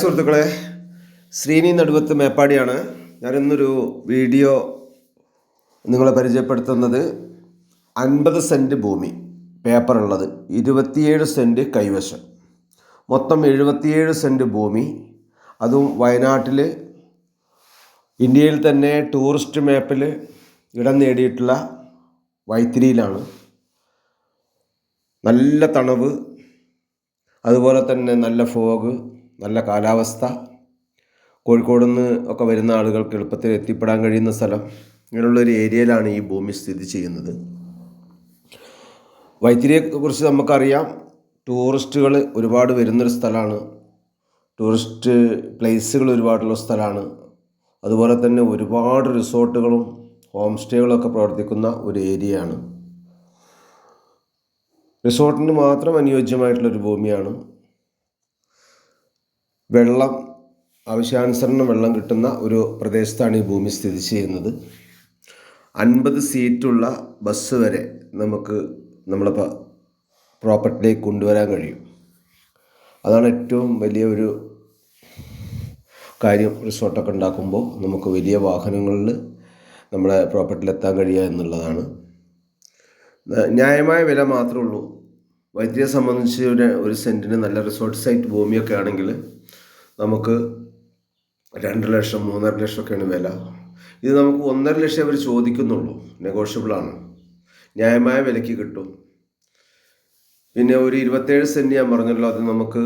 സുഹൃത്തുക്കളെ, ശ്രീനി നടുവത്ത് മേപ്പാടിയാണ്. ഞാനിന്നൊരു വീഡിയോ നിങ്ങളെ പരിചയപ്പെടുത്തുന്നത് 50 സെൻറ്റ് ഭൂമി പേപ്പറുള്ളത്, 27 സെൻറ്റ് കൈവശം, മൊത്തം 77 സെൻറ്റ് ഭൂമി. അതും വയനാട്ടിൽ, ഇന്ത്യയിൽ തന്നെ ടൂറിസ്റ്റ് മാപ്പിൽ ഇടം നേടിയിട്ടുള്ള വൈത്തിരിയിലാണ്. നല്ല തണുവ്, അതുപോലെ തന്നെ നല്ല ഫോഗ്, നല്ല കാലാവസ്ഥ. കോഴിക്കോട് നിന്ന് ഒക്കെ വരുന്ന ആളുകൾക്ക് എളുപ്പത്തിൽ എത്തിപ്പെടാൻ കഴിയുന്ന സ്ഥലം, ഇങ്ങനെയുള്ളൊരു ഏരിയയിലാണ് ഈ ഭൂമി സ്ഥിതി ചെയ്യുന്നത്. വൈത്തിരിയെക്കുറിച്ച് നമുക്കറിയാം, ടൂറിസ്റ്റുകൾ ഒരുപാട് വരുന്നൊരു സ്ഥലമാണ്, ടൂറിസ്റ്റ് പ്ലേസുകൾ ഒരുപാടുള്ള സ്ഥലമാണ്. അതുപോലെ തന്നെ ഒരുപാട് റിസോർട്ടുകളും ഹോം സ്റ്റേകളൊക്കെ പ്രവർത്തിക്കുന്ന ഒരു ഏരിയയാണ്. റിസോർട്ടിന് മാത്രം അനുയോജ്യമായിട്ടുള്ളൊരു ഭൂമിയാണ്. വെള്ളം ആവശ്യാനുസരണം വെള്ളം കിട്ടുന്ന ഒരു പ്രദേശത്താണ് ഈ ഭൂമി സ്ഥിതി ചെയ്യുന്നത്. 50 സീറ്റുള്ള ബസ് വരെ നമുക്ക് നമ്മളെ പ്രോപ്പർട്ടിയിലേക്ക് കൊണ്ടുവരാൻ കഴിയും. അതാണ് ഏറ്റവും വലിയ ഒരു കാര്യം. റിസോർട്ടൊക്കെ ഉണ്ടാക്കുമ്പോൾ നമുക്ക് വലിയ വാഹനങ്ങളിൽ നമ്മളെ പ്രോപ്പർട്ടിയിൽ എത്താൻ കഴിയുക എന്നുള്ളതാണ്. ന്യായമായ വില മാത്രമേ ഉള്ളൂ. വൈദ്യുതിയെ സംബന്ധിച്ച് ഒരു സെൻറ്റിന് നല്ല റിസോർട്ട് സൈറ്റ് ഭൂമിയൊക്കെ ആണെങ്കിൽ നമുക്ക് 2 ലക്ഷം 3.5 ലക്ഷമൊക്കെയാണ് വില. ഇത് നമുക്ക് 1.5 ലക്ഷം അവർ ചോദിക്കുന്നുള്ളൂ. നെഗോഷ്യബിളാണ്, ന്യായമായ വിലയ്ക്ക് കിട്ടും. പിന്നെ ഒരു 27 സെൻറ്റ് ഞാൻ പറഞ്ഞല്ലോ, അത് നമുക്ക്